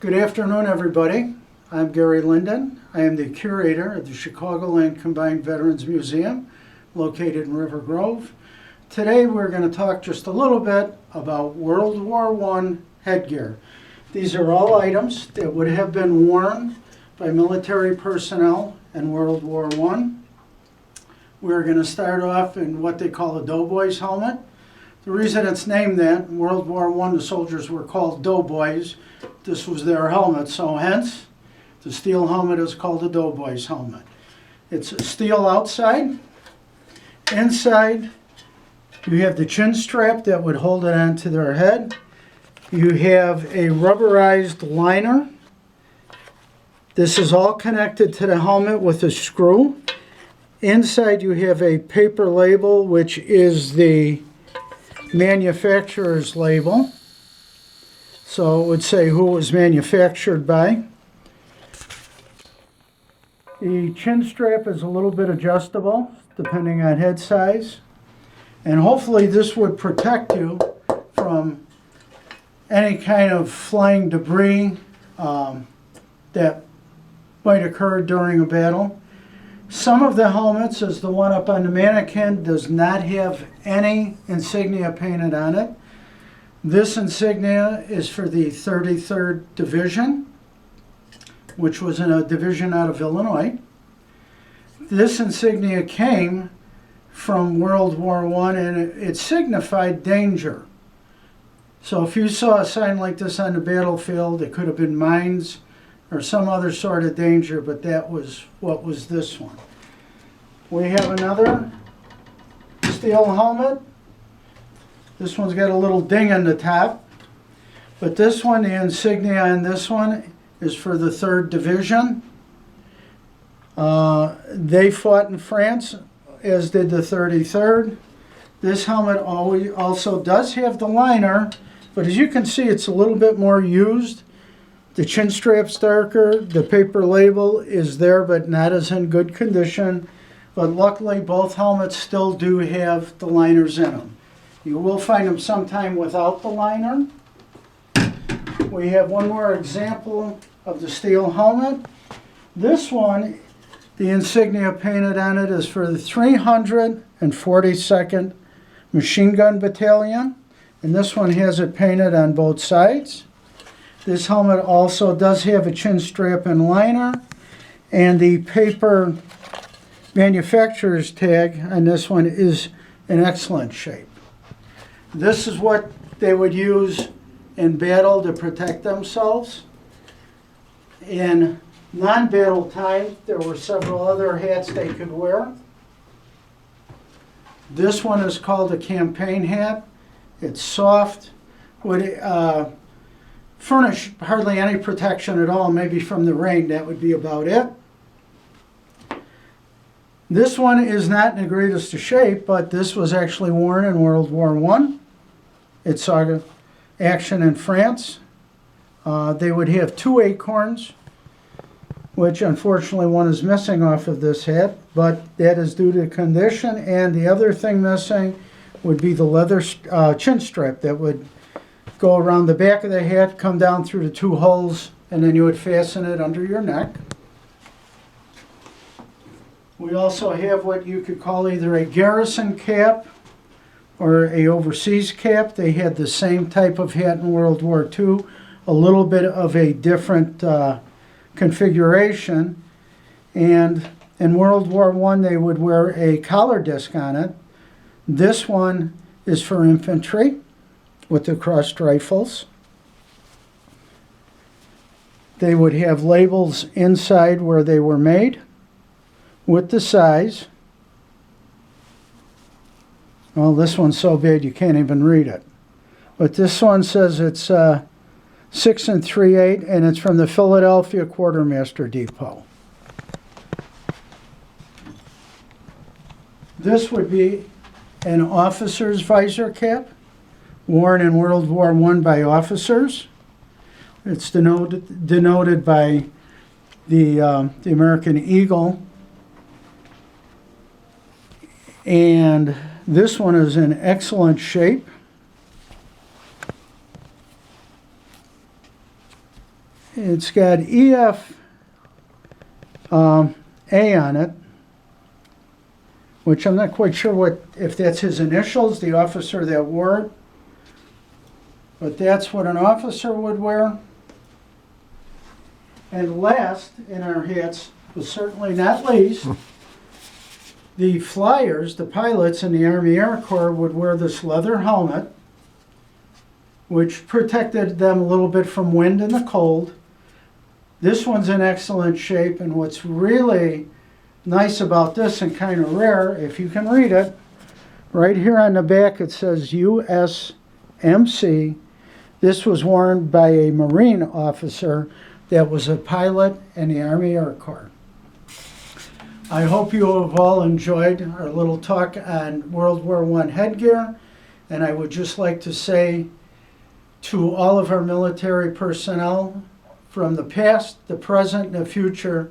Good afternoon, everybody. I'm Gary Linden. I am the curator of the Chicagoland Combined Veterans Museum, located in River Grove. Today we're going to talk just a little bit about World War I headgear. These are all items that would have been worn by military personnel in World War I. We're going to start off in what they call a Doughboy's helmet. The reason it's named that, in World War I the soldiers were called Doughboys. This was their helmet, so hence the steel helmet is called a Doughboy's helmet. It's steel outside. Inside you have the chin strap that would hold it onto their head. You have a rubberized liner. This is all connected to the helmet with a screw. Inside you have a paper label, which is the manufacturer's label. So it would say who it was manufactured by. The chin strap is a little bit adjustable depending on head size. And hopefully this would protect you from any kind of flying debris that might occur during a battle. Some of the helmets, as the one up on the mannequin, does not have any insignia painted on it. This insignia is for the 33rd Division, which was in a division out of Illinois. This insignia came from World War I, and it signified danger. So if you saw a sign like this on the battlefield, it could have been mines or some other sort of danger, but that was what was this one. We have another steel helmet. This one's got a little ding on the top, but this one, the insignia on this one is for the 3rd Division. They fought in France, as did the 33rd. This helmet also does have the liner, but as you can see, it's a little bit more used. The chin strap's darker, the paper label is there, but not as in good condition. But luckily, both helmets still do have the liners in them. You will find them sometime without the liner. We have one more example of the steel helmet. This one, the insignia painted on it is for the 342nd Machine Gun Battalion. And this one has it painted on both sides. This helmet also does have a chin strap and liner. And the paper manufacturer's tag on this one is in excellent shape. This is what they would use in battle to protect themselves. In non-battle time, there were several other hats they could wear. This one is called a campaign hat. It's soft, would furnish hardly any protection at all, maybe from the rain. That would be about it. This one is not in the greatest of shape, but this was actually worn in World War I. It's Saga Action in France. They would have 2 acorns, which unfortunately one is missing off of this hat, but that is due to condition. And the other thing missing would be the leather chin strap that would go around the back of the hat, come down through the 2 holes, and then you would fasten it under your neck. We also have what you could call either a Garrison Cap or a overseas cap. They had the same type of hat in World War II, a little bit of a different configuration. And in World War I, they would wear a collar disc on it. This one is for infantry with the crossed rifles. They would have labels inside where they were made with the size. Well, this one's so big you can't even read it. But this one says it's 6 3/8, and it's from the Philadelphia Quartermaster Depot. This would be an officer's visor cap, worn in World War I by officers. It's denoted by the American Eagle. And this one is in excellent shape. It's got EF A on it, which I'm not quite sure if that's his initials, the officer that wore it. But that's what an officer would wear. And last in our hats, but certainly not least, the flyers, the pilots in the Army Air Corps would wear this leather helmet, which protected them a little bit from wind and the cold. This one's in excellent shape, and what's really nice about this and kind of rare, if you can read it, right here on the back it says USMC. This was worn by a Marine officer that was a pilot in the Army Air Corps. I hope you have all enjoyed our little talk on World War I headgear, and I would just like to say to all of our military personnel from the past, the present, and the future,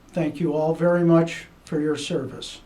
thank you all very much for your service.